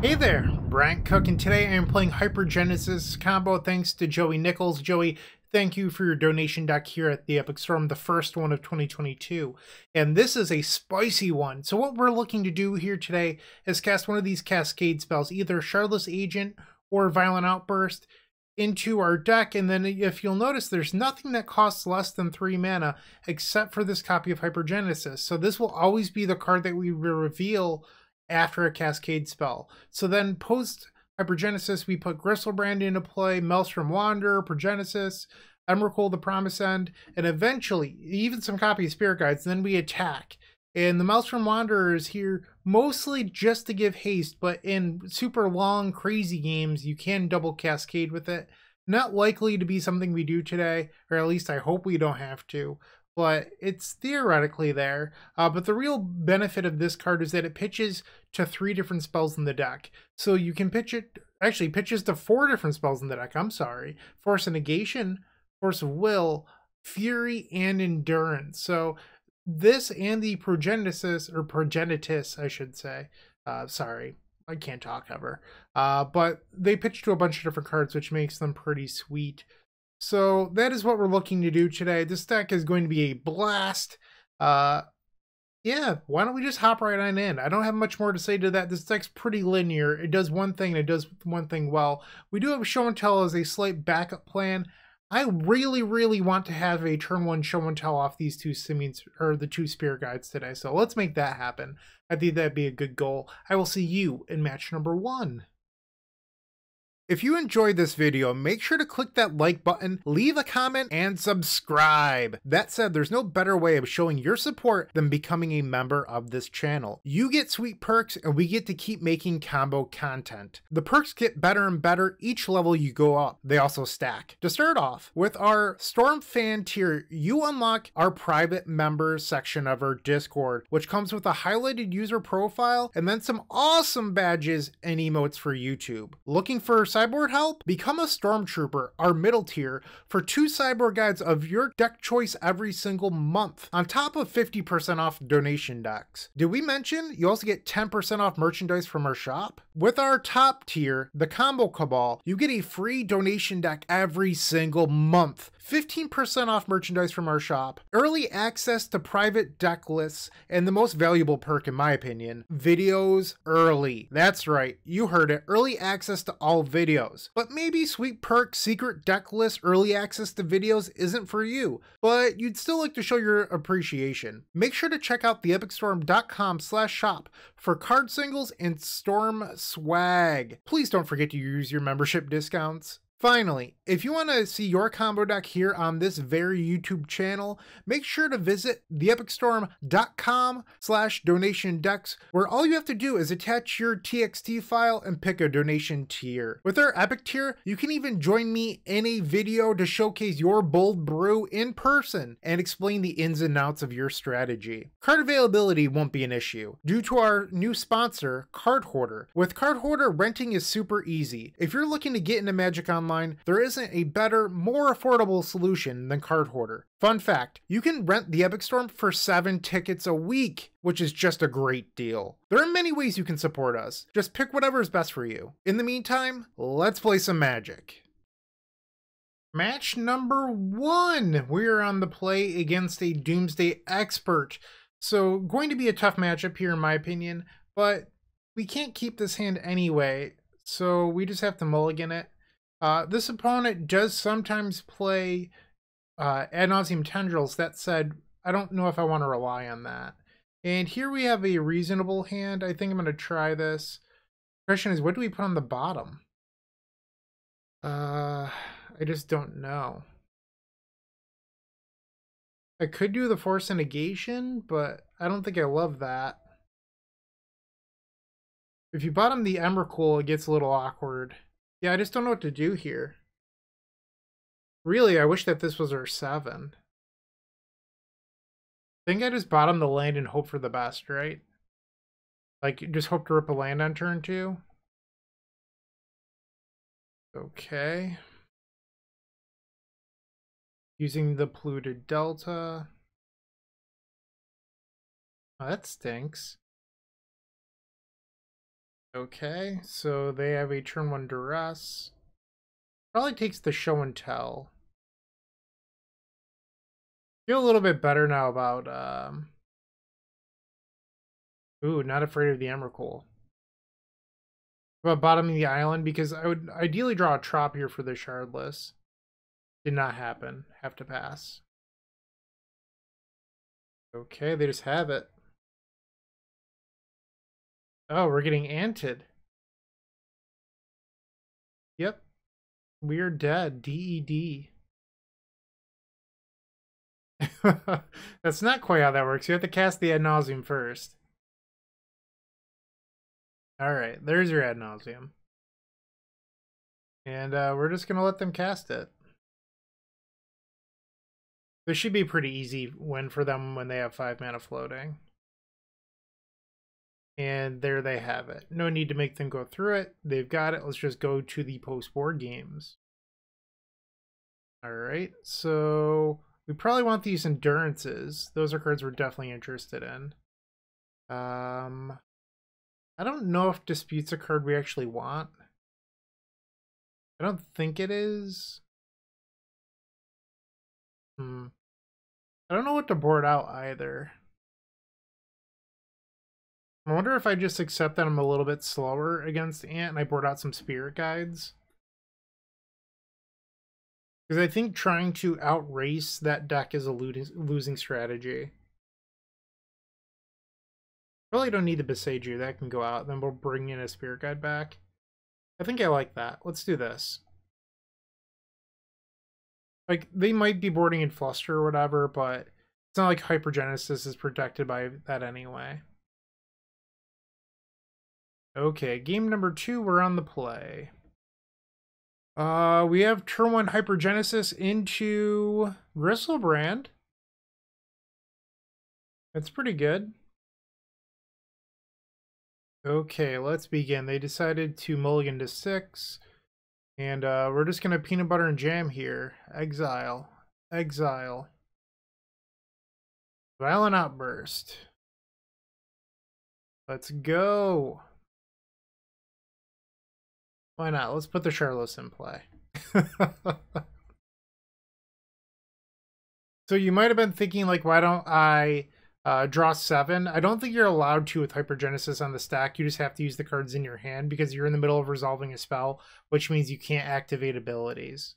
Hey there, Bryant Cook, and today I am playing Hypergenesis Combo thanks to Joey Nichols. Joey, thank you for your donation deck here at the Epic Storm, the first one of 2022. And this is a spicy one. So what we're looking to do here today is cast one of these Cascade spells, either Shardless Agent or Violent Outburst, into our deck. And then if you'll notice, there's nothing that costs less than 3 mana except for this copy of Hypergenesis. So this will always be the card that we will reveal after a Cascade spell. So then post Hypergenesis, we put Gristlebrand into play, Maelstrom Wanderer, Progenesis, Emrakul the Promise End, and eventually even some copy of Spirit Guides. Then we attack. And the Maelstrom Wanderer is here mostly just to give haste, but in super long, crazy games, you can double Cascade with it. Not likely to be something we do today, or at least I hope we don't have to. But it's theoretically there. But the real benefit of this card is that it pitches to 3 different spells in the deck. So you can pitch it, actually pitches to 4 different spells in the deck, I'm sorry. Force of Negation, Force of Will, Fury, and Endurance. So this and the Progenesis, or Progenitus, I should say. Sorry, I can't talk ever. But they pitch to a bunch of different cards, which makes them pretty sweet. So that is what we're looking to do today. This deck is going to be a blast. Yeah, why don't we just hop right on in? I don't have much more to say to that. This deck's pretty linear. It does one thing, and it does one thing well. We do have Show and Tell as a slight backup plan. I really want to have a turn 1 Show and Tell off these 2 Simians, or the 2 Spirit Guides today. So let's make that happen. I think that'd be a good goal. I will see you in match number 1. If you enjoyed this video, make sure to click that like button, leave a comment, and subscribe. That said, there's no better way of showing your support than becoming a member of this channel. You get sweet perks, and we get to keep making combo content. The perks get better and better each level you go up. They also stack. To start off, with our Storm Fan tier, you unlock our private members section of our Discord, which comes with a highlighted user profile and then some awesome badges and emotes for YouTube. Looking for Cyborg help? Become a Stormtrooper, our middle tier, for 2 Cyborg Guides of your deck choice every single month, on top of 50% off donation decks. Did we mention you also get 10% off merchandise from our shop? With our top tier, the Combo Cabal, you get a free donation deck every single month, 15% off merchandise from our shop, early access to private deck lists, and the most valuable perk in my opinion, videos early. That's right, you heard it, early access to all videos. But maybe sweet perk, secret deck list, early access to videos isn't for you, but you'd still like to show your appreciation. Make sure to check out theepicstorm.com/shop for card singles and Storm swag. Please don't forget to use your membership discounts. Finally, if you want to see your combo deck here on this very YouTube channel, make sure to visit theepicstorm.com/donation decks, where all you have to do is attach your TXT file and pick a donation tier. With our Epic tier, you can even join me in a video to showcase your bold brew in person and explain the ins and outs of your strategy. Card availability won't be an issue due to our new sponsor, Card Hoarder. With Card Hoarder, renting is super easy. If you're looking to get into Magic Online, there isn't a better, more affordable solution than Card Hoarder. Fun fact, you can rent the Epic Storm for 7 tickets a week, which is just a great deal. There are many ways you can support us. Just pick whatever is best for you. In the meantime, let's play some Magic. Match number 1. We're on the play against a Doomsday Expert. So going to be a tough matchup here in my opinion, but we can't keep this hand anyway, so we just have to mulligan it. This opponent does sometimes play Ad Nauseam Tendrils. That said, I don't know if I want to rely on that. And here we have a reasonable hand. I think I'm going to try this. The question is, what do we put on the bottom? I just don't know. I could do the Force of Negation, but I don't think I love that. If you bottom the Emrakul, it gets a little awkward. Yeah, I just don't know what to do here. Really, I wish that this was our 7. I think I just bottom the land and hope for the best, right? Like, just hope to rip a land on turn 2. Okay. Using the polluted delta. Oh, that stinks. Okay, so they have a turn 1 duress. Probably takes the show and tell. Feel a little bit better now about ooh, not afraid of the Emrakul. About bottoming the island, because I would ideally draw a trop here for the Shardless. Did not happen. Have to pass. Okay, they just have it. Oh, we're getting anted. Yep. We're dead. DED. That's not quite how that works. You have to cast the Ad Nauseam first. Alright, there's your Ad Nauseam. And we're just going to let them cast it. This should be a pretty easy win for them when they have 5 mana floating. And there they have it. No need to make them go through it. They've got it. Let's just go to the post-board games. Alright, so we probably want these Endurances. Those are cards we're definitely interested in. I don't know if Dispute's a card we actually want. I don't think it is. I don't know what to board out either. I wonder if I just accept that I'm a little bit slower against Ant and I board out some Spirit Guides. Because I think trying to outrace that deck is a losing strategy. Probably don't need the Beseiju. That can go out. Then we'll bring in a Spirit Guide back. I think I like that. Let's do this. Like, they might be boarding in Fluster or whatever, but it's not like Hypergenesis is protected by that anyway. Okay, game number 2, we're on the play. We have turn 1 Hypergenesis into Griselbrand. That's pretty good. Okay, let's begin. They decided to mulligan to 6. And we're just going to peanut butter and jam here. Exile. Exile. Violent Outburst. Let's go. Why not? Let's put the Shardless in play. So you might have been thinking, like, why don't I draw 7? I don't think you're allowed to with Hypergenesis on the stack. You just have to use the cards in your hand because you're in the middle of resolving a spell, which means you can't activate abilities.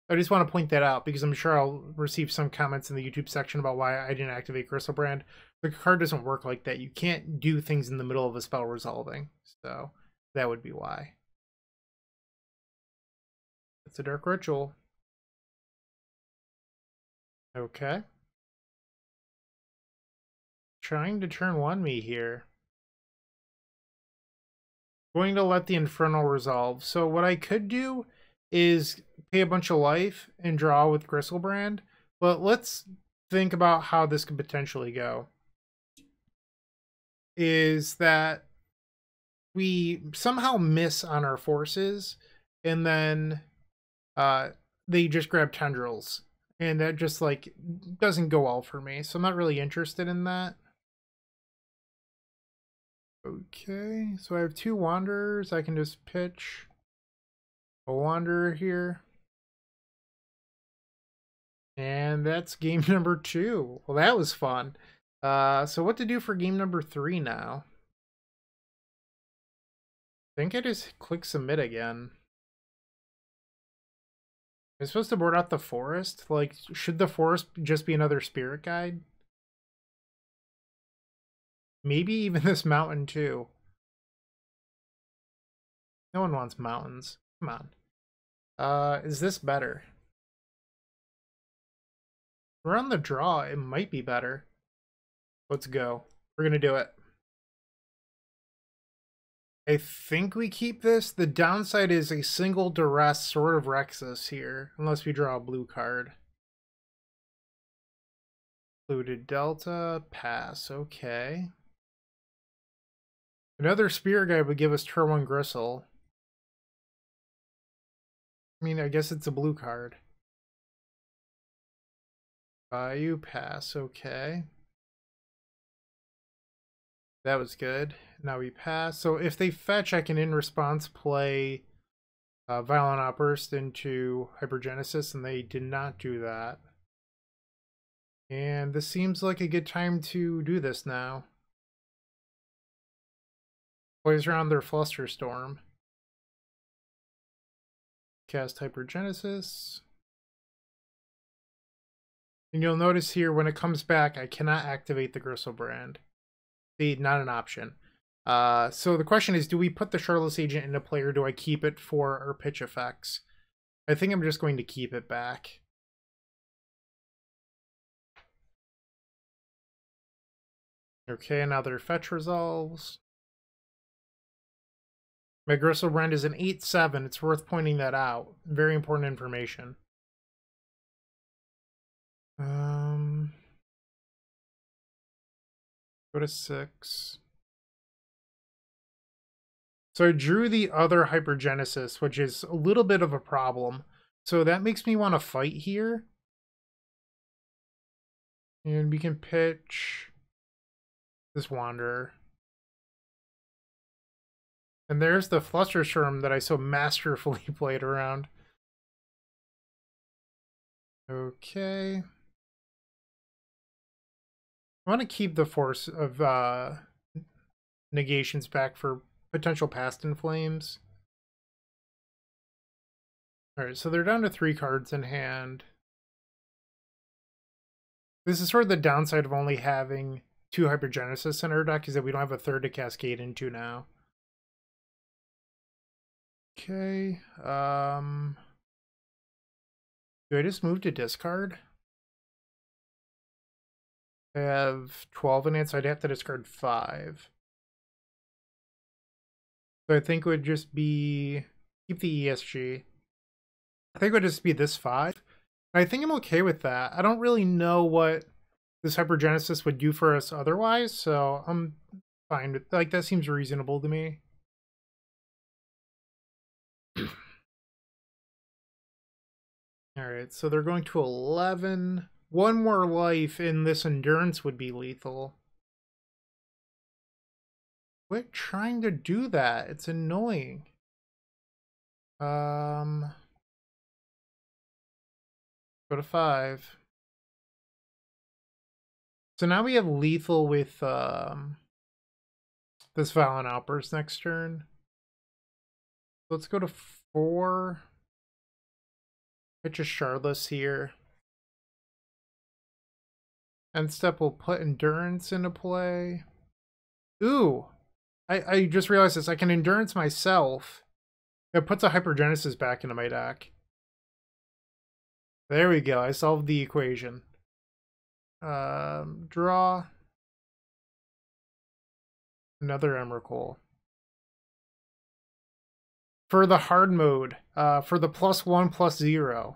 I just want to point that out because I'm sure I'll receive some comments in the YouTube section about why I didn't activate Griselbrand. The card doesn't work like that. You can't do things in the middle of a spell resolving. So that would be why. It's a Dark Ritual. Okay. Trying to turn 1 me here. Going to let the Infernal resolve. So what I could do is pay a bunch of life and draw with Griselbrand. But let's think about how this could potentially go. Is that we somehow miss on our forces and then they just grab Tendrils. And that just, like, doesn't go well for me. So I'm not really interested in that. Okay, so I have 2 Wanderers. I can just pitch a Wanderer here. And that's game number 2. Well, that was fun. So what to do for game number 3 now? I think I just click submit again. I'm supposed to board out the forest? Like, should the forest just be another Spirit Guide? Maybe even this mountain too. No one wants mountains. Come on. Is this better? We're on the draw. It might be better. Let's go. We're gonna do it. I think we keep this. The downside is a single duress sort of wrecks us here, unless we draw a blue card. Included Delta, pass, okay. Another Spirit Guide would give us turn 1 Gristle. I mean, I guess it's a blue card. You pass, okay. That was good. Now we pass. So if they fetch, I can in response play Violent Outburst into Hypergenesis, and they did not do that. And this seems like a good time to do this now. Plays around their Flusterstorm. Cast Hypergenesis. And you'll notice here when it comes back, I cannot activate the Gristlebrand. See, not an option. So the question is, do we put the Shardless Agent into play, or do I keep it for our pitch effects? I think I'm just going to keep it back. Okay, now their fetch resolves. My Gristlebrand is an 8/7. It's worth pointing that out. Very important information. Go to 6. So I drew the other Hypergenesis, which is a little bit of a problem. So that makes me want to fight here. And we can pitch this Wanderer. And there's the Flusterstorm that I so masterfully played around. Okay. I want to keep the force of negations back for potential Past in Flames. Alright, so they're down to 3 cards in hand. This is sort of the downside of only having 2 Hypergenesis in our deck, is that we don't have a third to cascade into now. Okay, do I just move to discard? I have 12 in it, so I'd have to discard 5. So I think it would just be, keep the ESG. I think it would just be this 5. And I think I'm okay with that. I don't really know what this Hypergenesis would do for us otherwise, so I'm fine with, like, that seems reasonable to me. Alright, so they're going to 11. One more life in this Endurance would be lethal. Quit trying to do that. It's annoying. Go to 5. So now we have lethal with this Violent Outburst next turn. Let's go to 4. Pitch a Shardless here. End step will put Endurance into play. Ooh! I just realized this. I can Endurance myself. It puts a Hypergenesis back into my deck. There we go. I solved the equation. Draw. Another Emrakul. For the hard mode, for the +1/+0.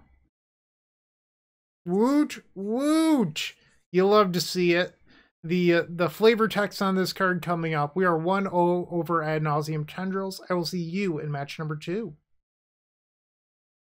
Woot! Woot! You'll love to see it. The flavor text on this card coming up. We are 1-0 over Ad Nauseam Tendrils. I will see you in match number 2.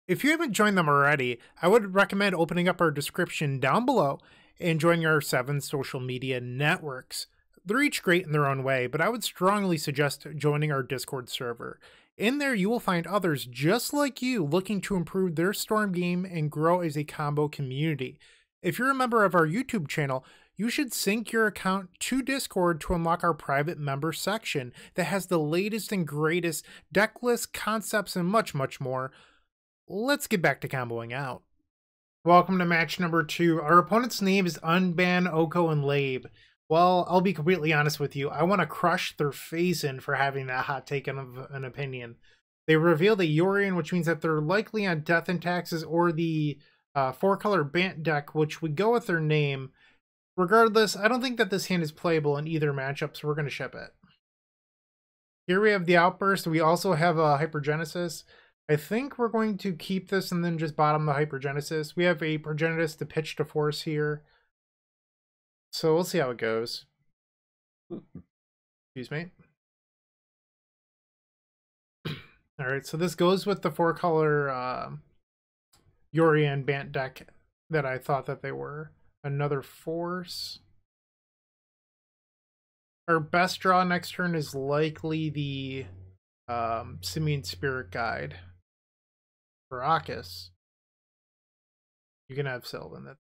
If you haven't joined them already, I would recommend opening up our description down below and joining our 7 social media networks. They're each great in their own way, but I would strongly suggest joining our Discord server. In there, you will find others just like you looking to improve their Storm game and grow as a combo community. If you're a member of our YouTube channel, you should sync your account to Discord to unlock our private member section that has the latest and greatest deck lists, concepts, and much, much more. Let's get back to comboing out. Welcome to match number 2. Our opponent's name is UnbanOkoAndLabe. Well, I'll be completely honest with you. I want to crush their face in for having that hot take of an opinion. They revealed a Yorion, which means that they're likely on Death and Taxes or the 4-color Bant deck, which would go with their name. Regardless, I don't think that this hand is playable in either matchup, so we're going to ship it. Here we have the Outburst. We also have a Hypergenesis. I think we're going to keep this and then just bottom the Hypergenesis. We have a Progenitus to pitch to force here. So we'll see how it goes. Excuse me. Alright, so this goes with the 4-color Yorion Bant deck that I thought that they were. Another force. Our best draw next turn is likely the Simian Spirit Guide. Caracas. You can have Sylvan.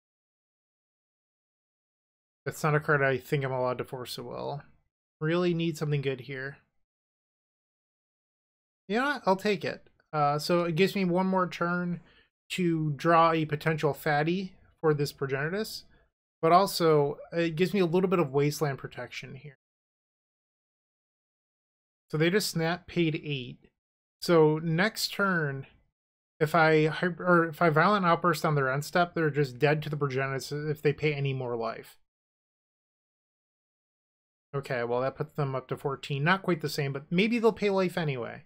That's not a card I think I'm allowed to force a will. Really need something good here. You know what? I'll take it. So it gives me one more turn to draw a potential fatty for this Progenitus, but also it gives me a little bit of wasteland protection here. So they just snap, paid 8. So next turn, if I Violent Outburst on their end step, they're just dead to the Progenitus if they pay any more life. Okay, well that puts them up to 14. Not quite the same, but maybe they'll pay life anyway.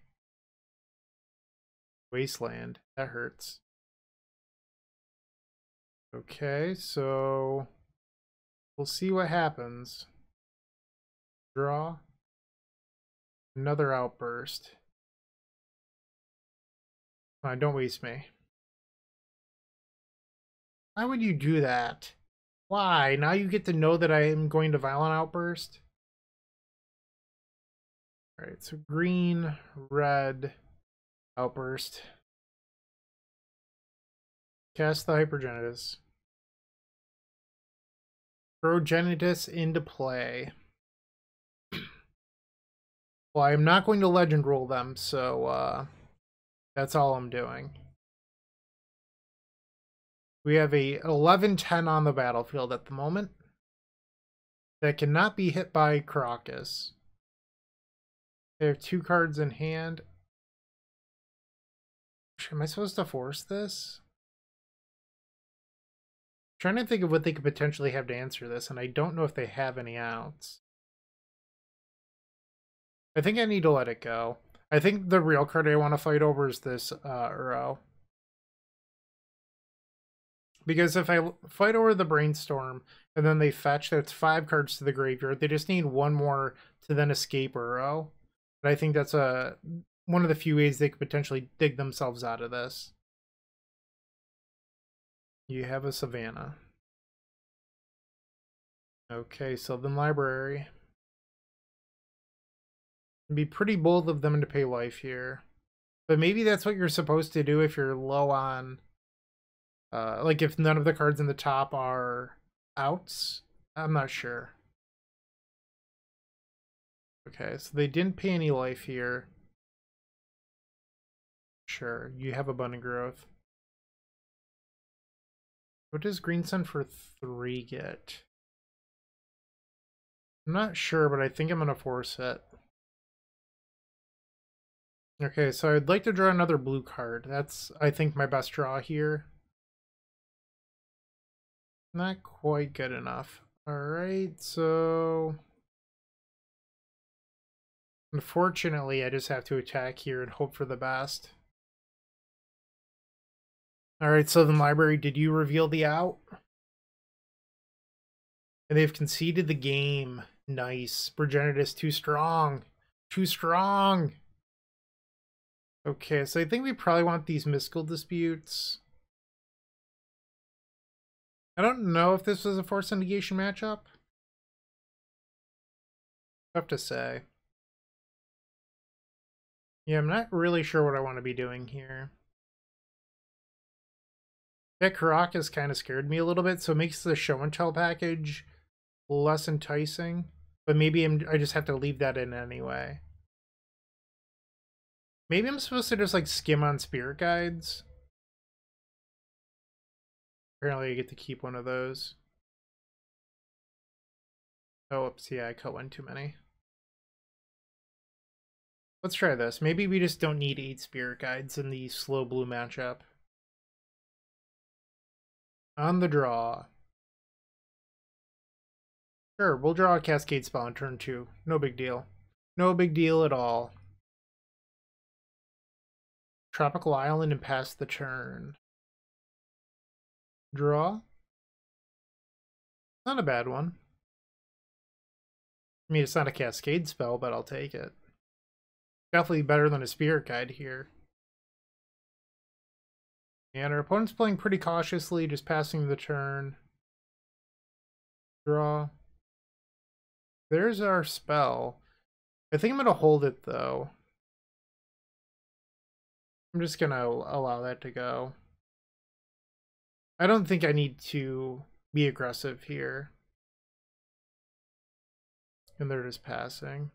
Wasteland. That hurts. Okay, so we'll see what happens. Draw. Another outburst. Come on, don't waste me. Why would you do that? Why? Now you get to know that I am going to Violent Outburst? Alright, so green, red, outburst. Cast the Hypergenesis. Progenitus into play. Well, I'm not going to legend roll them, so that's all I'm doing. We have a 11-10 on the battlefield at the moment. That cannot be hit by Caracas. They have 2 cards in hand. Am I supposed to force this? I'm trying to think of what they could potentially have to answer this, and I don't know if they have any outs. I think I need to let it go. I think the real card I want to fight over is this Uro. Because if I fight over the Brainstorm and then they fetch, that's 5 cards to the graveyard. They just need 1 more to then escape Uro. But I think that's one of the few ways they could potentially dig themselves out of this. You have a Savannah. Okay, Sylvan Library. It'd be pretty bold of them to pay life here. But maybe that's what you're supposed to do if you're low on... like if none of the cards in the top are outs. I'm not sure. Okay, so they didn't pay any life here. Sure, you have Abundant Growth. What does Green Sun for 3 get? I'm not sure, but I think I'm going to force it. Okay, so I'd like to draw another blue card. That's, I think, my best draw here. Not quite good enough. Alright, so... Unfortunately, I just have to attack here and hope for the best. Alright, Sylvan Library, did you reveal the out? And they've conceded the game. Nice. Progenitus too strong. Too strong. Okay, so I think we probably want these Mystical Disputes. I don't know if this was a Force and Negation matchup. Tough to say. Yeah, I'm not really sure what I want to be doing here. That Caracas kind of scared me a little bit, so it makes the Show and Tell package less enticing. But maybe I just have to leave that in anyway. Maybe I'm supposed to just like skim on Spirit Guides. Apparently I get to keep one of those. Oh, oops, yeah, I cut one too many. Let's try this. Maybe we just don't need 8 Spirit Guides in the slow blue matchup. On the draw. Sure, we'll draw a Cascade spell on turn 2. No big deal. No big deal at all. Tropical Island and pass the turn. Draw. Not a bad one. I mean, it's not a Cascade spell, but I'll take it. Definitely better than a Spirit Guide here. And our opponent's playing pretty cautiously, just passing the turn. Draw. There's our spell. I think I'm going to hold it, though. I'm just going to allow that to go. I don't think I need to be aggressive here. And they're just passing.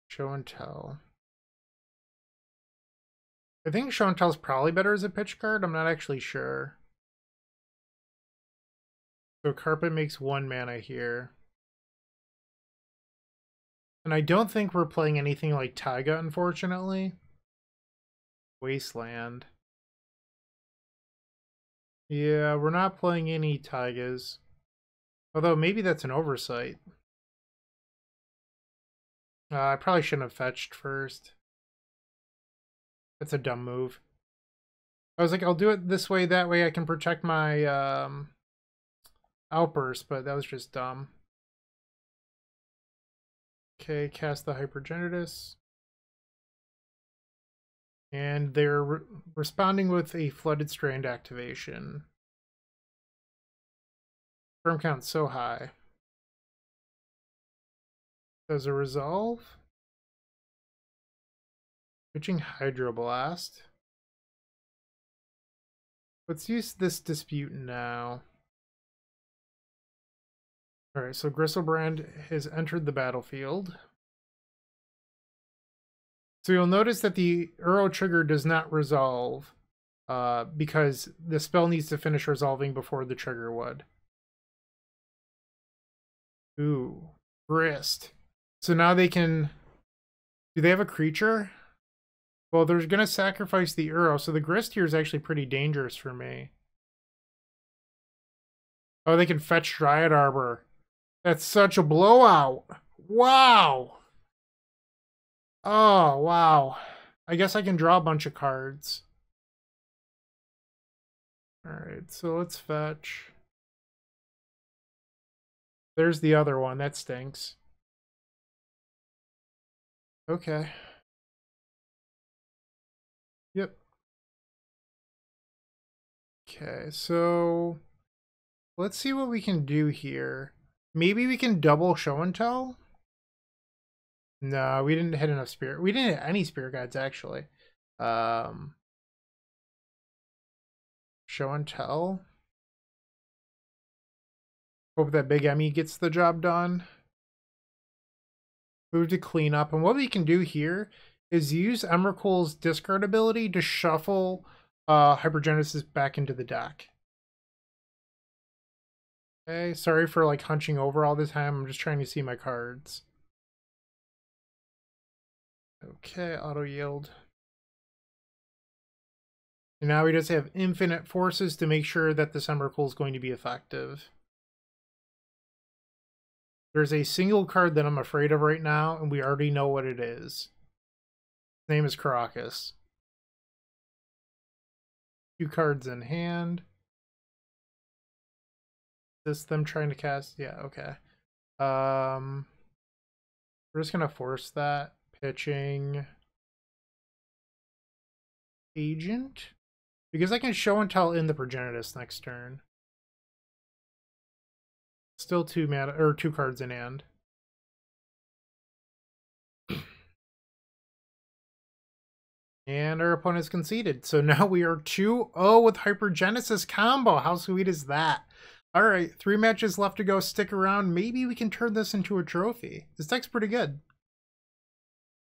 Show and tell. I think show and tell is probably better as a pitch card. I'm not actually sure. So Carpet makes 1 mana here. And I don't think we're playing anything like Taiga, unfortunately. Wasteland. Yeah, we're not playing any Taigas. Although maybe that's an oversight. I probably shouldn't have fetched first. That's a dumb move. I was like, I'll do it this way, that way I can protect my outburst, but that was just dumb. Okay, cast the Hypergenesis. And they're responding with a Flooded Strand activation. Firm count's so high. Does a resolve? Pitching Hydroblast. Let's use this dispute now. Alright, so Gristlebrand has entered the battlefield. So you'll notice that the Uro trigger does not resolve because the spell needs to finish resolving before the trigger would. Ooh, Grist. So now they can... Do they have a creature? Well, they're going to sacrifice the Uro, so the Grist here is actually pretty dangerous for me. Oh, they can fetch Dryad Arbor. That's such a blowout. Wow. Oh, wow. I guess I can draw a bunch of cards. Alright, so let's fetch. There's the other one. That stinks. Okay. Yep. Okay, so let's see what we can do here. Maybe we can double show and tell? No, we didn't hit enough spirit. We didn't hit any spirit guides, actually. Show and tell. Hope that Big Emmy gets the job done. Move to clean up. And what we can do here is use Emrakul's discard ability to shuffle Hypergenesis back into the deck. Okay, sorry for like hunching over all the time. I'm just trying to see my cards. Okay, auto yield. And now we just have infinite forces to make sure that this Emrakul is going to be effective. There's a single card that I'm afraid of right now, and we already know what it is. His name is Caracas. 2 cards in hand. Is this them trying to cast? Yeah, okay. We're just gonna force that. Pitching Agent. Because I can show and tell in the Progenitus next turn. Still 2 mana or 2 cards in hand. And our opponent's conceded. So now we are 2-0 with Hypergenesis Combo. How sweet is that? Alright, 3 matches left to go. Stick around. Maybe we can turn this into a trophy. This deck's pretty good.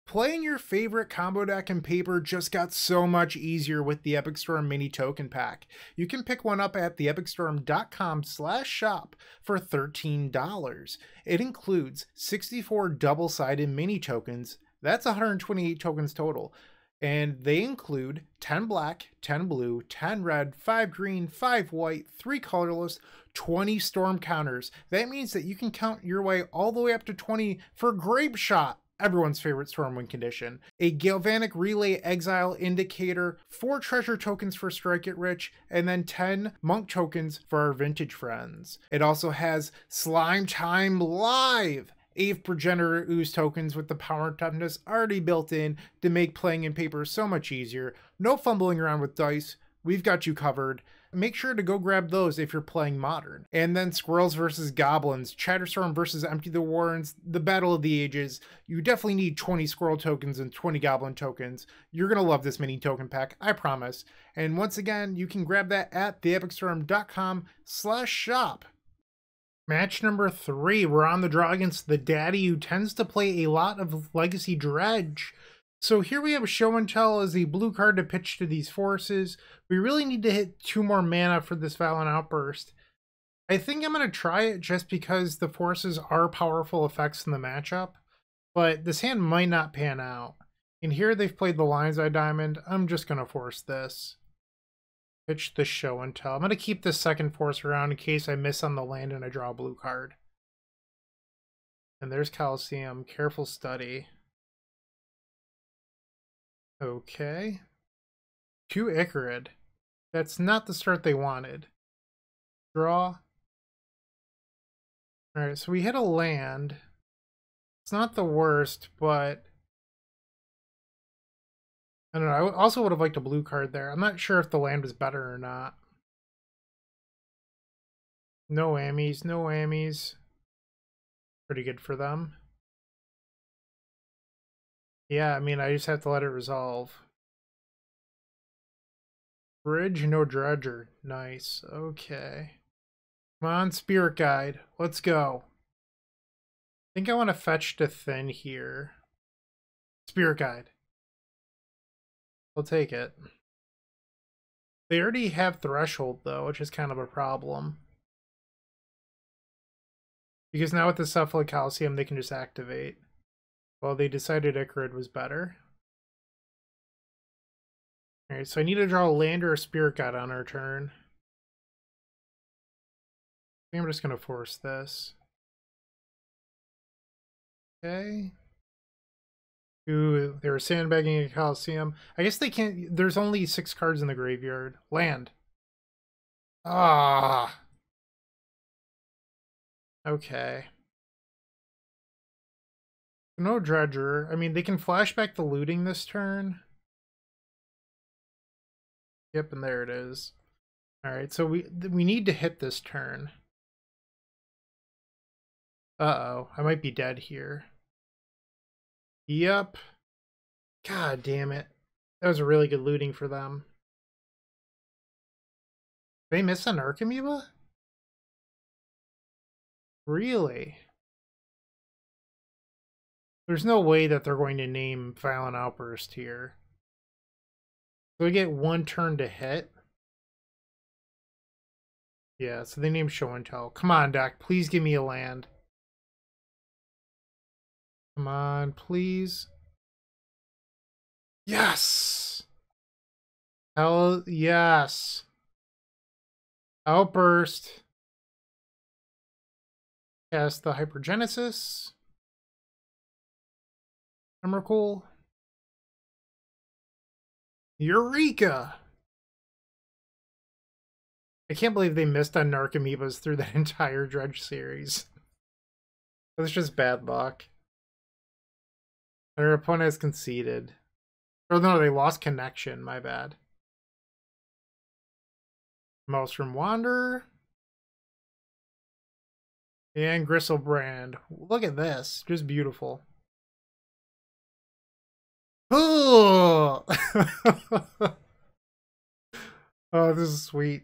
Playing your favorite combo deck in Paper just got so much easier with the Epic Storm Mini Token Pack. You can pick one up at theepicstorm.com/shop for $13. It includes 64 double-sided mini tokens. That's 128 tokens total. And they include 10 black, 10 blue, 10 red, 5 green, 5 white, 3 colorless, 20 storm counters. That means that you can count your way all the way up to 20 for Grape Shot, everyone's favorite Stormwind condition, a Galvanic Relay Exile Indicator, 4 treasure tokens for Strike It Rich, and then 10 monk tokens for our vintage friends. It also has Slime Time Live, 8 Progenitor Ooze tokens with the power and toughness already built in to make playing in Paper so much easier. No fumbling around with dice, we've got you covered. Make sure to go grab those if you're playing Modern. And then Squirrels versus Goblins, Chatterstorm versus Empty the Warrens, the Battle of the Ages. You definitely need 20 Squirrel tokens and 20 Goblin tokens. You're going to love this mini token pack, I promise. And once again, you can grab that at theepicstorm.com/shop. Match number 3, we're on the draw against the daddy who tends to play a lot of Legacy Dredge. So here we have a Show and Tell as a blue card to pitch to these forces. We really need to hit 2 more mana for this Violent Outburst. I think I'm going to try it just because the forces are powerful effects in the matchup, but this hand might not pan out. And here they've played the Lion's Eye Diamond. I'm just going to force this. Pitch the Show and Tell. I'm going to keep this second force around in case I miss on the land and I draw a blue card. And there's Coliseum. Careful Study. Okay. 2 Icarid. That's not the start they wanted. Draw. Alright, so we hit a land. It's not the worst, but I don't know. I also would have liked a blue card there. I'm not sure if the land was better or not. No whammies, no whammies. Pretty good for them. Yeah, I mean, I just have to let it resolve. Bridge, no Dredger. Nice. Okay. Come on, Spirit Guide. Let's go. I think I want to fetch to thin here. Spirit Guide. I'll take it. They already have Threshold, though, which is kind of a problem. Because now with the Cephalid Coliseum, they can just activate. Well, they decided Icarid was better. Alright, so I need to draw a land or a Spirit Guide on our turn. I think I'm just going to force this. Okay. Ooh, they were sandbagging a Coliseum. I guess they can't... There's only 6 cards in the graveyard. Land. Ah. Okay. No Dredger. I mean, they can flashback the looting this turn. Yep, and there it is. Alright, so we need to hit this turn. Uh-oh, I might be dead here. Yep. God damn it. That was a really good looting for them. They miss an Archimedes? Really? There's no way that they're going to name Violent Outburst here. So we get 1 turn to hit. Yeah, so they named Show and Tell. Come on, deck. Please give me a land. Come on, please. Yes! Hell yes. Outburst. Cast the Hypergenesis. Emrakul. Eureka! I can't believe they missed on Narcomoebas through that entire Dredge series. That's just bad luck. Their opponent has conceded. Or no, they lost connection, my bad. Maelstrom Wanderer. And Gristlebrand. Look at this. Just beautiful. Oh! Oh, this is sweet.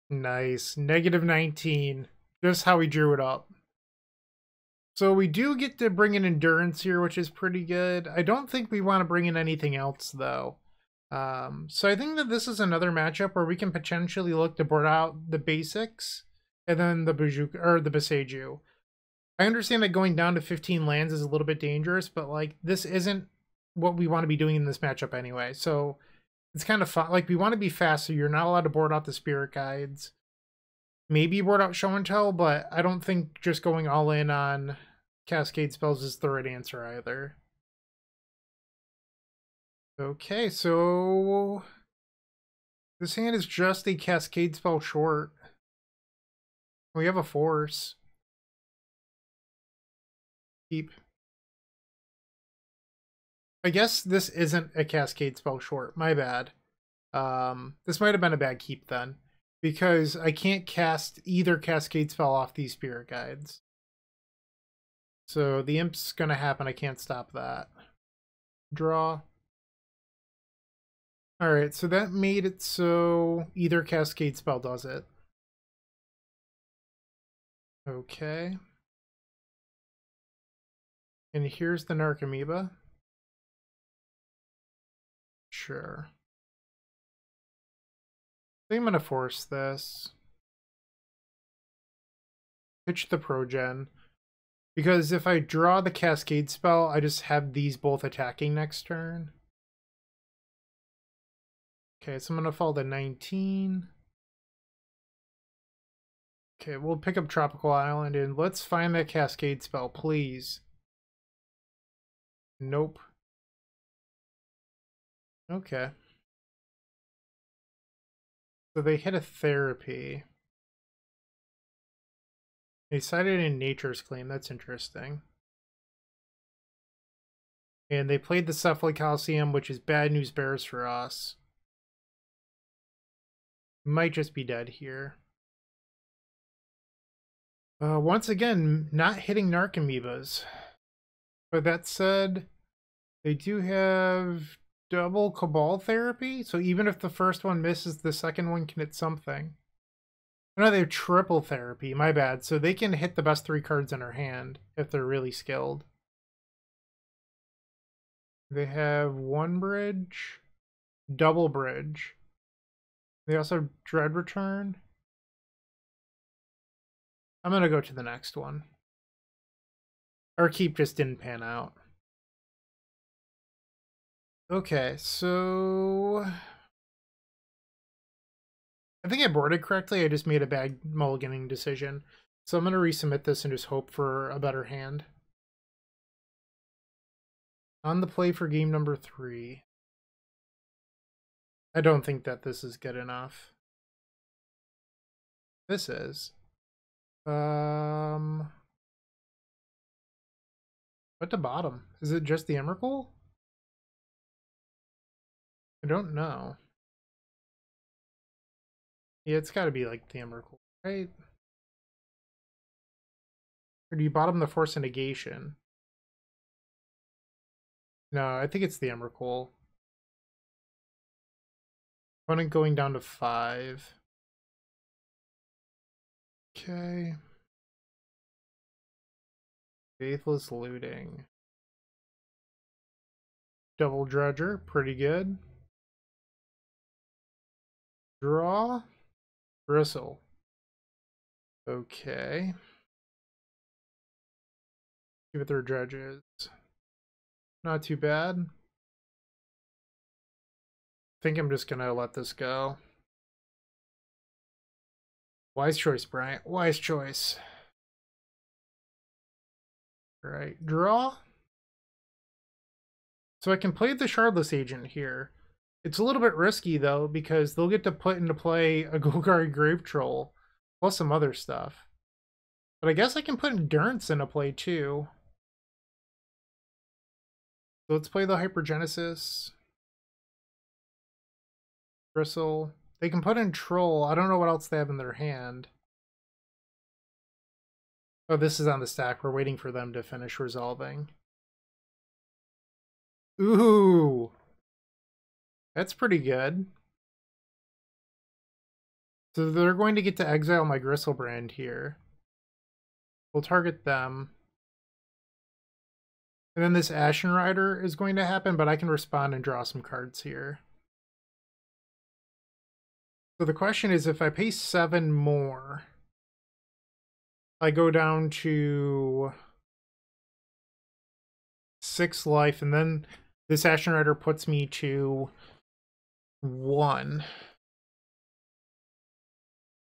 Nice. -19. Just how we drew it up. So we do get to bring in Endurance here, which is pretty good. I don't think we want to bring in anything else, though. So I think that this is another matchup where we can potentially look to board out the basics and then the Bujuka, or the Beseju. I understand that going down to 15 lands is a little bit dangerous, but like this isn't what we want to be doing in this matchup anyway. So it's kind of fun. Like we want to be fast, so you're not allowed to board out the Spirit Guides. Maybe board out Show and Tell, but I don't think just going all in on Cascade spells is the right answer either. Okay, so this hand is just a Cascade spell short. We have a force. Keep. I guess this isn't a Cascade spell short. My bad. This might have been a bad keep then, because I can't cast either Cascade spell off these Spirit Guides. So the Imp's gonna happen. I can't stop that. Draw. Alright, so that made it so either Cascade spell does it. Okay. And here's the Narcomoeba. Sure. I think I'm gonna force this. Pitch the Progen. Because if I draw the Cascade spell, I just have these both attacking next turn. Okay, so I'm gonna fall to 19. Okay, we'll pick up Tropical Island and let's find that Cascade spell, please. Nope. Okay. So they hit a Therapy. They cited in Nature's Claim. That's interesting. And they played the Cephalid Coliseum, which is bad news bears for us. Might just be dead here. Once again, not hitting Narcomoebas. But that said, they do have double Cabal Therapy, so even if the first one misses, the second one can hit something. No, they have triple Therapy, my bad. So they can hit the best 3 cards in our hand if they're really skilled. They have 1 bridge, double bridge. They also have Dread Return. I'm gonna go to the next one. Our keep just didn't pan out. Okay, so I think I boarded correctly. I just made a bad mulliganing decision. So I'm going to resubmit this and just hope for a better hand. On the play for game number 3. I don't think that this is good enough. This is. What to bottom? Is it just the Emrakul? I don't know. Yeah, it's got to be like the Emrakul, right? Or do you bottom the Force of Negation? No, I think it's the Emrakul. Opponent going down to 5. Okay. Faithless Looting. Double Dredger, pretty good. Draw. Bristle. Okay. See what their Dredge is. Not too bad. I think I'm just gonna let this go. Wise choice, Bryant. Wise choice. Right. Draw. So I can play the Shardless Agent here. It's a little bit risky, though, because they'll get to put into play a Golgari Grave Troll, plus some other stuff. But I guess I can put Endurance into play, too. So let's play the Hypergenesis. Bristle. They can put in Troll. I don't know what else they have in their hand. Oh, this is on the stack. We're waiting for them to finish resolving. Ooh! That's pretty good. So they're going to get to exile my Gristlebrand here. We'll target them. And then this Ashen Rider is going to happen, but I can respond and draw some cards here. So the question is, if I pay 7 more, I go down to 6 life, and then this Ashen Rider puts me to 1.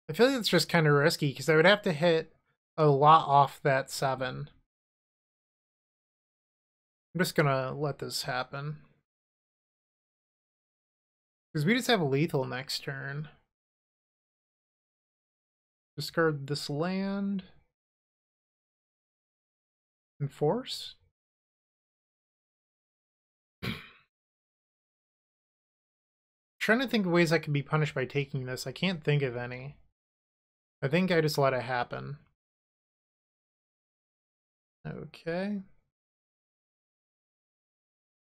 I feel like it's just kind of risky, because I would have to hit a lot off that 7. I'm just gonna let this happen. Because we just have a lethal next turn. Discard this land. Enforce? trying to think of ways I can be punished by taking this. I can't think of any. I think I just let it happen. Okay.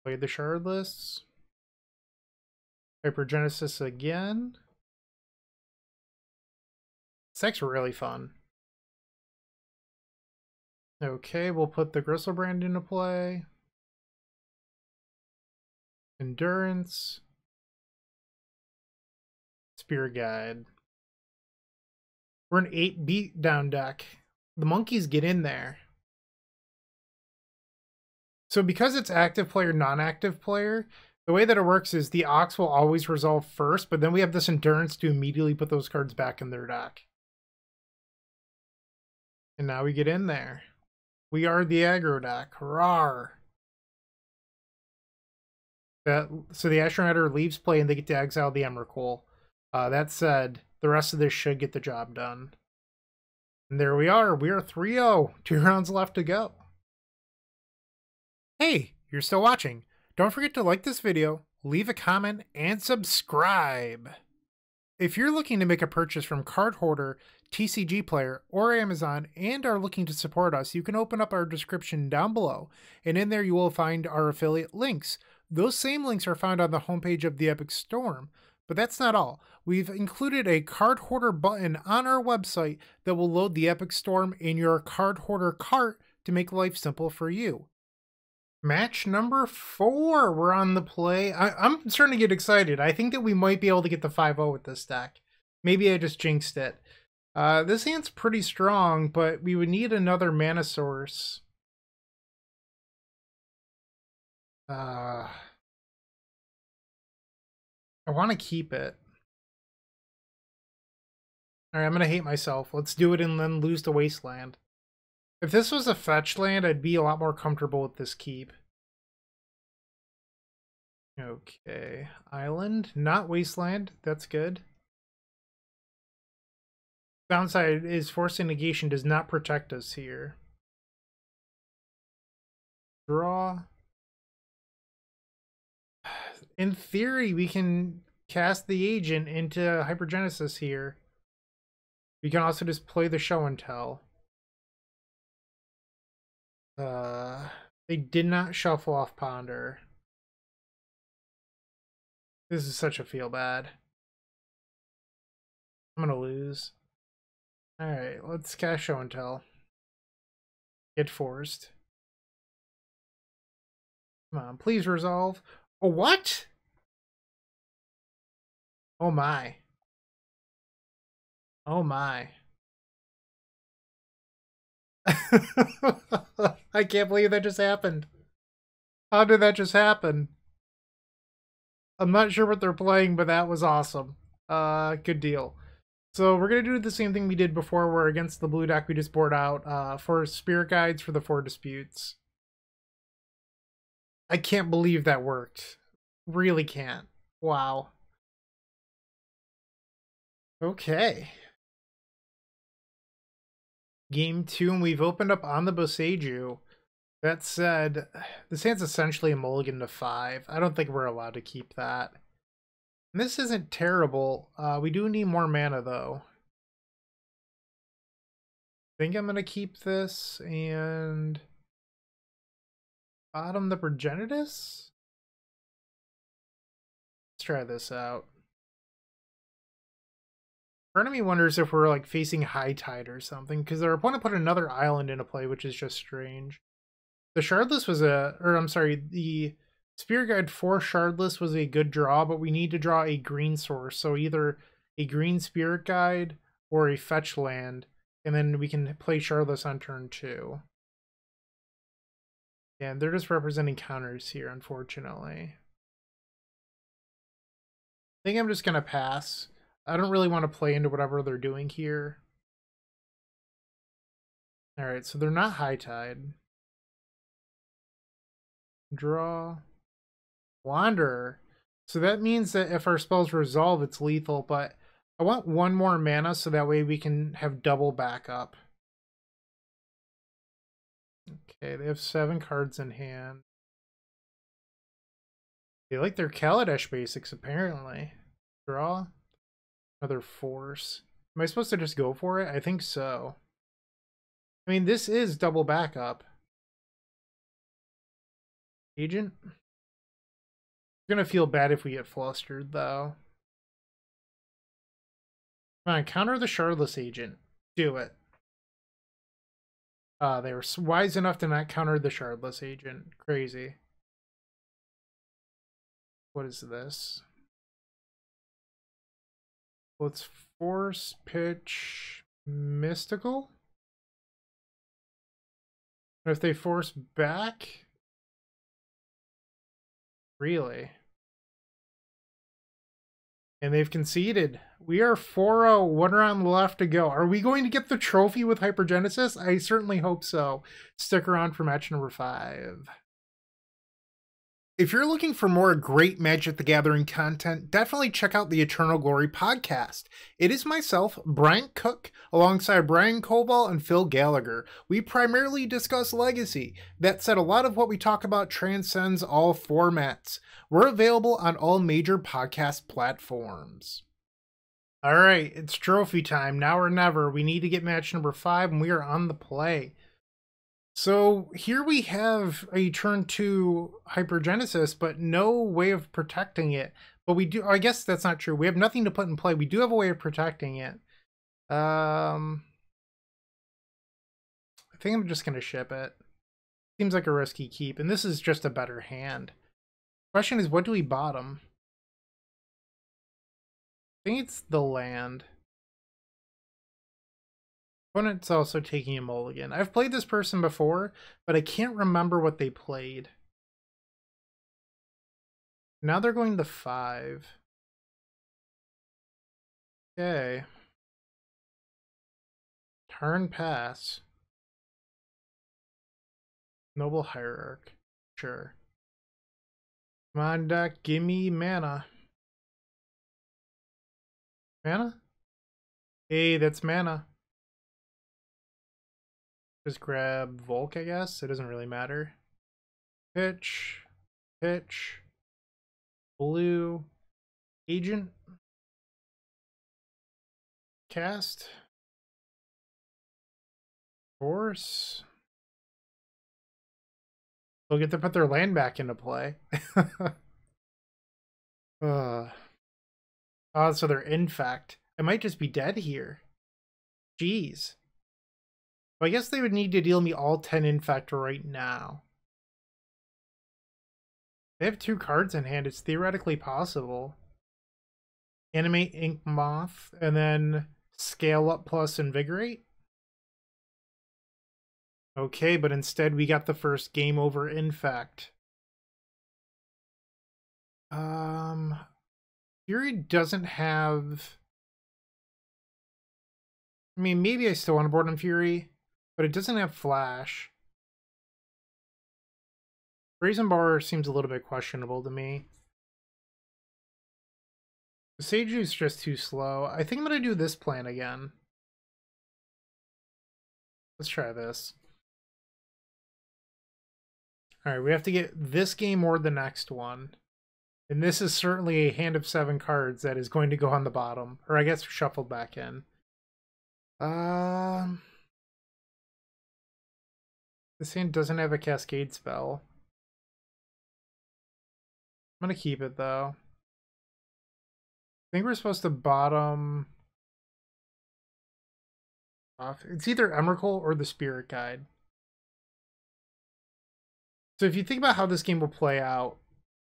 Play the Shardless. Hypergenesis again. This deck's really fun. Okay, we'll put the Gristlebrand into play. Endurance. Spirit Guide. We're an 8 beatdown deck. The monkeys get in there. So because it's active player, non-active player, the way that it works is the Ox will always resolve first, but then we have this Endurance to immediately put those cards back in their deck. And now we get in there. We are the aggro deck. Rawr. So the Astronaut leaves play and they get to exile the Emrakul. That said, the rest of this should get the job done. And there we are. We are 3-0. 2 rounds left to go. Hey, you're still watching. Don't forget to like this video, leave a comment, and subscribe. If you're looking to make a purchase from Card Hoarder, TCG Player, or Amazon, and are looking to support us, you can open up our description down below, and in there you will find our affiliate links. Those same links are found on the homepage of the Epic Storm. But that's not all. We've included a Card Hoarder button on our website that will load the Epic Storm in your Card Hoarder cart to make life simple for you. Match number 4, we're on the play. I'm starting to get excited. I think that we might be able to get the 5-0 with this deck. Maybe I just jinxed it. This hand's pretty strong, but we would need another mana source. I want to keep it. Alright, I'm going to hate myself. Let's do it and then lose to Wasteland. If this was a fetch land, I'd be a lot more comfortable with this keep. Okay. Island, not Wasteland. That's good. Downside is forcing negation does not protect us here. Draw. In theory, we can cast the agent into Hypergenesis here. We can also just play the show and tell. They did not shuffle off Ponder. This is such a feel bad. I'm gonna lose. Alright, let's cast show and tell. Get forced. Come on, please resolve. Oh, what? Oh my. Oh my. I can't believe that just happened. How did that just happen? I'm not sure what they're playing, but that was awesome. Good deal. So we're going to do the same thing we did before, where against the blue deck we just board out 4 Spirit Guides for the 4 disputes. I can't believe that worked. Really can't. Wow. Okay. Game 2, and we've opened up on the Boseiju. That said, this hand's essentially a mulligan to 5. I don't think we're allowed to keep that. And this isn't terrible. We do need more mana, though. I think I'm going to keep this and bottom the Progenitus? Let's try this out. Part of me wonders if we're like facing High Tide or something, because our opponent put another island into play, which is just strange. The Shardless was the Spirit Guide 4 Shardless was a good draw, but we need to draw a green source, so either a green Spirit Guide or a fetch land, and then we can play Shardless on turn 2. And they're just representing counters here, unfortunately. I think I'm just going to pass. I don't really want to play into whatever they're doing here. Alright, so they're not High Tide. Draw. Wanderer. So that means that if our spells resolve, it's lethal, but I want 1 more mana so that way we can have double backup. Okay, they have 7 cards in hand. They like their Kaladesh basics, apparently. Draw. Another force. Am I supposed to just go for it? I think so. I mean, this is double backup. Agent? I'm gonna feel bad if we get flustered, though. Come on, counter the Shardless Agent. Do it. They were wise enough to not counter the Shardless Agent. Crazy. What is this? Let's force pitch Mystical. If they force back? Really? And they've conceded. We are 4-0, 1 round left to go. Are we going to get the trophy with Hypergenesis? I certainly hope so. Stick around for match number 5. If you're looking for more great Magic the Gathering content, definitely check out the Eternal Glory podcast. It is myself, Bryant Cook, alongside Brian Koval and Phil Gallagher. We primarily discuss Legacy. That said, a lot of what we talk about transcends all formats. We're available on all major podcast platforms. All right, it's trophy time. Now or never. We need to get match number 5, and we are on the play. So here we have a turn 2 Hypergenesis, but no way of protecting it. But we do, I guess that's not true. We have nothing to put in play. We do have a way of protecting it. I think I'm just going to ship it. Seems like a risky keep, and this is just a better hand. Question is, what do we bottom? I think it's the land. Opponent's also taking a mulligan. I've played this person before, but I can't remember what they played. Now they're going to 5. Okay. Turn pass. Noble Hierarch. Sure. Come on, deck. Give me mana. Mana? Hey, that's mana. Just grab Volk, I guess. It doesn't really matter. Pitch. Pitch. Blue. Agent. Cast. Force. They'll get to put their land back into play. Oh, so they're Infect. I might just be dead here. Jeez. Well, I guess they would need to deal me all 10 Infect right now. They have 2 cards in hand. It's theoretically possible. Animate Ink Moth, and then Scale Up plus Invigorate. Okay, but instead we got the first game over Infect. Fury doesn't have... I mean, maybe I still want to board on Fury, but it doesn't have Flash. Brazen Bar seems a little bit questionable to me. Seiju's just too slow. I think I'm going to do this plan again. Let's try this. Alright, we have to get this game or the next one. And this is certainly a hand of 7 cards that is going to go on the bottom. Or I guess shuffled back in. This hand doesn't have a Cascade spell. I'm going to keep it, though. I think we're supposed to bottom off. It's either Emrakul or the Spirit Guide. So if you think about how this game will play out,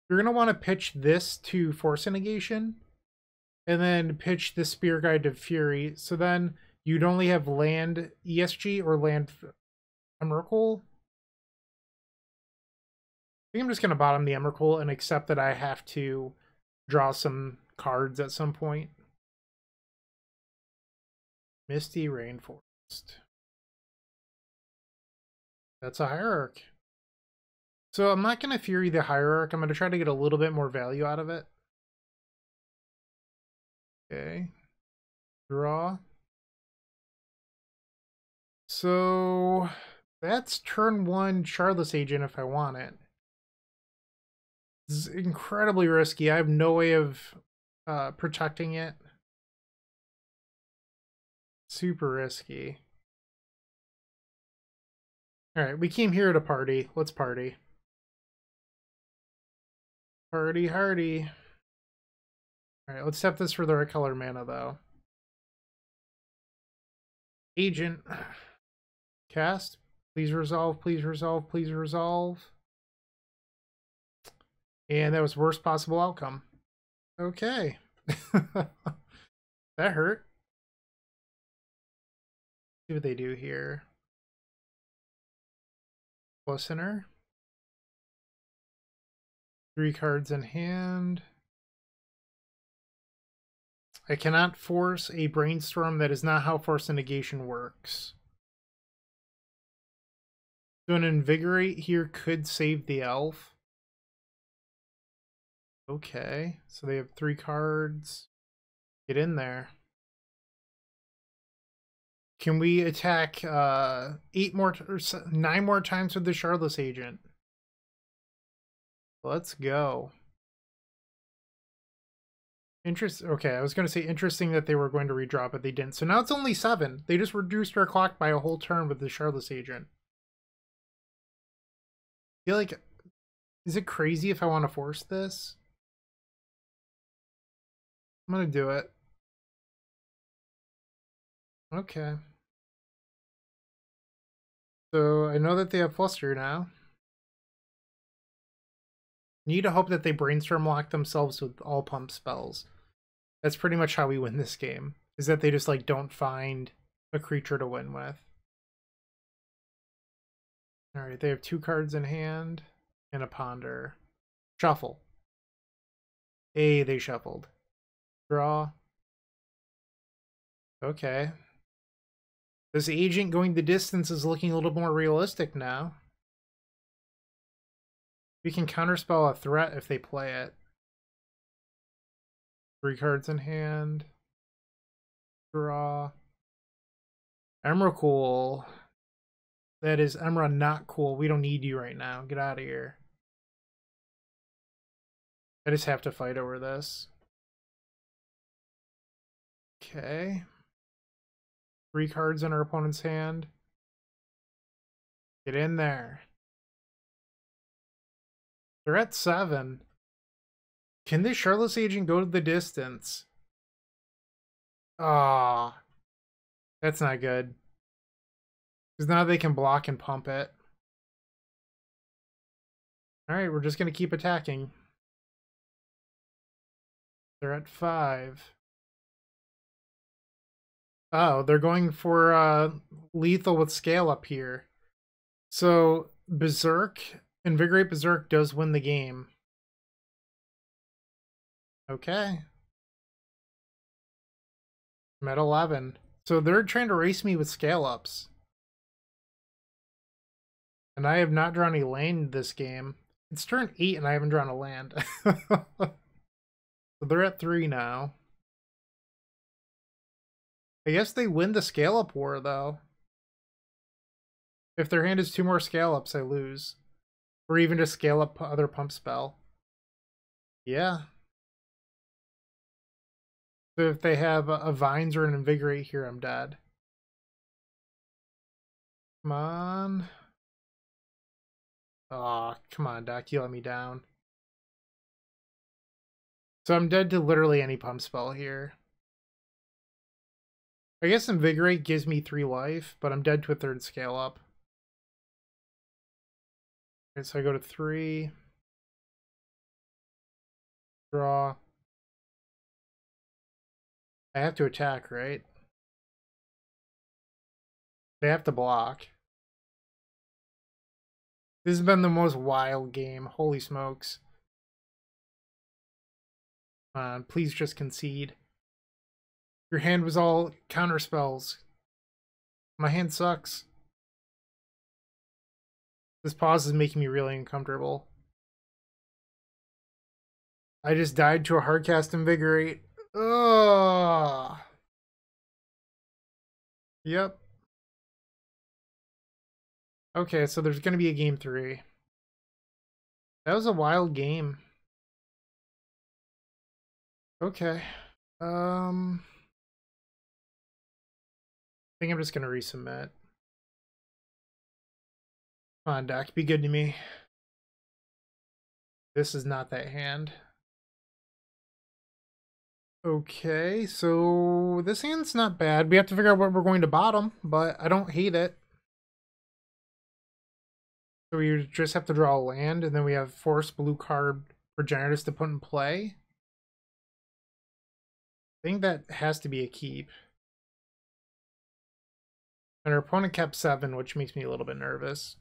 you're going to want to pitch this to Force a Negation, and then pitch the Spirit Guide to Fury. So then you'd only have land ESG or land Emrakul. I think I'm just going to bottom the Emrakul and accept that I have to draw some cards at some point. Misty Rainforest. That's a Hierarch. So I'm not going to Fury the Hierarch. I'm going to try to get a little bit more value out of it. Okay. Draw. So that's turn 1 Shardless Agent if I want it. This is incredibly risky. I have no way of protecting it. Super risky. Alright, we came here to party. Let's party. Party hardy. Alright, let's tap this for the right color mana, though. Agent. Cast. Please resolve, please resolve, please resolve. And that was worst possible outcome. Okay. That hurt. See what they do here. Listener. 3 cards in hand. I cannot force a brainstorm. That is not how force and negation works. So an invigorate here could save the elf. Okay, so they have 3 cards. Get in there. Can we attack 9 more times with the Shardless Agent? Let's go. Okay, I was going to say interesting that they were going to redrop it. They didn't. So now it's only 7. They just reduced our clock by a whole turn with the Shardless Agent. I feel like, is it crazy if I want to force this? I'm going to do it. Okay. So I know that they have Fluster now. Need to hope that they brainstorm lock themselves with all pump spells. That's pretty much how we win this game. Is that they just like don't find a creature to win with. Alright, they have 2 cards in hand and a ponder. Shuffle. Hey, they shuffled. Draw. Okay. This agent going the distance is looking a little more realistic now. We can counterspell a threat if they play it. 3 cards in hand. Draw. Emrakul. That is Emra not cool. We don't need you right now. Get out of here. I just have to fight over this. Okay. 3 cards in our opponent's hand. Get in there. They're at 7. Can this Shardless Agent go to the distance? Ah, oh, that's not good. Because now they can block and pump it. Alright, we're just going to keep attacking. They're at 5. Oh, they're going for lethal with scale up here. So, Berserk, Invigorate Berserk does win the game. Okay. I'm at 11. So they're trying to race me with scale ups. And I have not drawn a land this game. It's turn 8 and I haven't drawn a land. So they're at 3 now. I guess they win the scale up war though. If their hand is 2 more scale ups, I lose. Or even just scale up other pump spell. Yeah. So if they have a Vines or an Invigorate here, I'm dead. Come on. Aw, oh, come on, Doc. You let me down. So I'm dead to literally any pump spell here. I guess Invigorate gives me 3 life, but I'm dead to a 3rd scale up. Okay, so I go to 3. Draw. I have to attack, right? They have to block. This has been the most wild game. Holy smokes. Come on, please just concede. Your hand was all counter spells. My hand sucks. This pause is making me really uncomfortable. I just died to a hardcast Invigorate. Ugh. Yep. Okay, so there's going to be a game 3. That was a wild game. Okay. I think I'm just gonna resubmit. Come on, deck, be good to me. This is not that hand. Okay, so this hand's not bad. We have to figure out what we're going to bottom, but I don't hate it. So we just have to draw a land, and then we have force blue card Progenitors to put in play. I think that has to be a keep. And our opponent kept 7, which makes me a little bit nervous.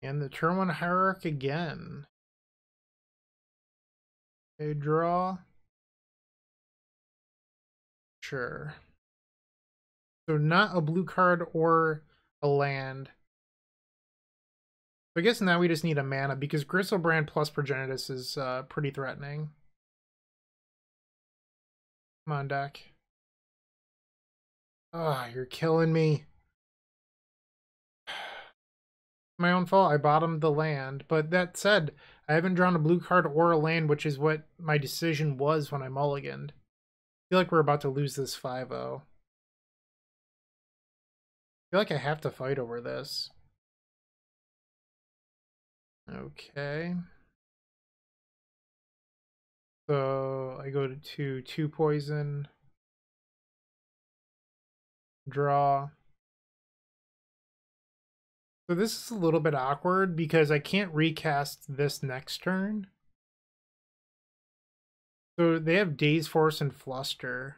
And the turn 1 hierarch again. Okay, draw. Sure. So not a blue card or a land. So I guess now we just need a mana because Gristlebrand plus Progenitus is pretty threatening. Come on, deck. Ah, oh, you're killing me. My own fault. I bottomed the land. But that said, I haven't drawn a blue card or a land, which is what my decision was when I mulliganed. I feel like we're about to lose this 5-0. I feel like I have to fight over this. Okay. So I go to 2 poison. Draw. So this is a little bit awkward because I can't recast this next turn. So they have Daze Force and Fluster.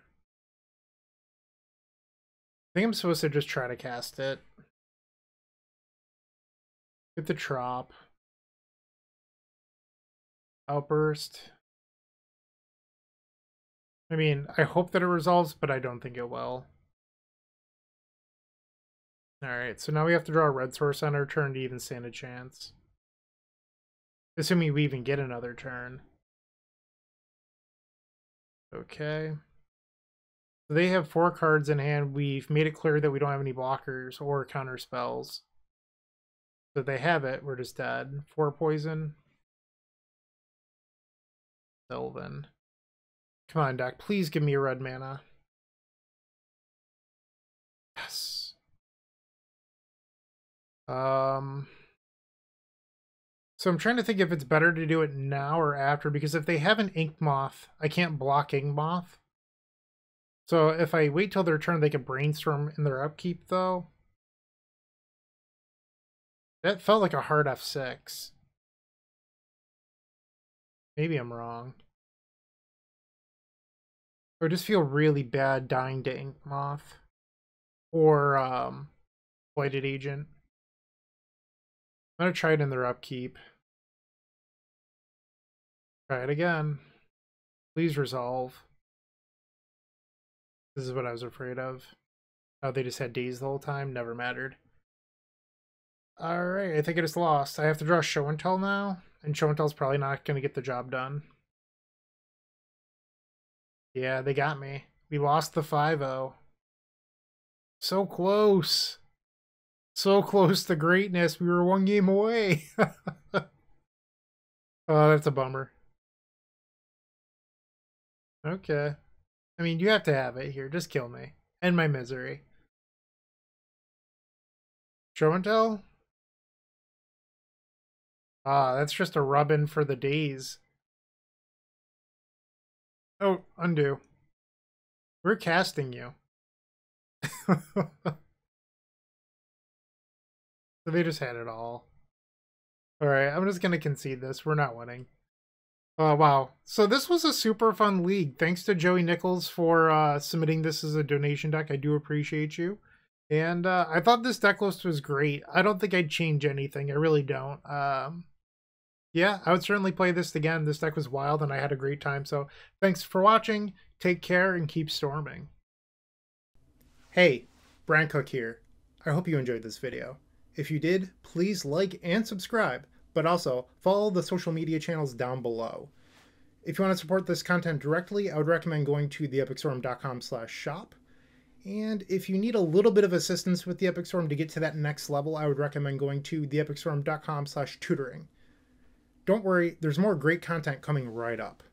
I think I'm supposed to just try to cast it. Get the Trop. Outburst. I mean, I hope that it resolves, but I don't think it will. Alright, so now we have to draw a red source on our turn to even stand a chance. Assuming we even get another turn. Okay. So they have 4 cards in hand. We've made it clear that we don't have any blockers or counter spells. So they have it. We're just dead. 4 poison. Sylvan. Come on, deck. Please give me a red mana. Yes. So I'm trying to think if it's better to do it now or after, because if they have an Ink Moth, I can't block Ink Moth. So if I wait till their turn, they can brainstorm in their upkeep, though. That felt like a hard F6. Maybe I'm wrong. Or just feel really bad dying to Ink Moth. Or Blighted Agent. I'm gonna try it in their upkeep. Try it again. Please resolve. This is what I was afraid of. Oh, they just had days the whole time? Never mattered. Alright, I think I just lost. I have to draw Show and Tell now, and Show and Tell's probably not going to get the job done. Yeah, they got me. We lost the 5-0. So close. So close to greatness. We were 1 game away. Oh, that's a bummer. Okay. I mean, you have to have it here. Just kill me. End my misery. Show and Tell? Ah, that's just a rub-in for the days. Oh, undo. We're casting you. So they just had it all. Alright, I'm just gonna concede this. We're not winning. Oh, wow. So this was a super fun league. Thanks to Joey Nichols for submitting this as a donation deck. I do appreciate you. And I thought this deck list was great. I don't think I'd change anything. I really don't. Yeah, I would certainly play this again. This deck was wild and I had a great time. So thanks for watching. Take care and keep storming. Hey, Bryant Cook here. I hope you enjoyed this video. If you did, please like and subscribe, but also follow the social media channels down below. If you want to support this content directly, I would recommend going to theepicstorm.com/shop. And if you need a little bit of assistance with the Epic Storm to get to that next level, I would recommend going to theepicstorm.com/tutoring. Don't worry, there's more great content coming right up.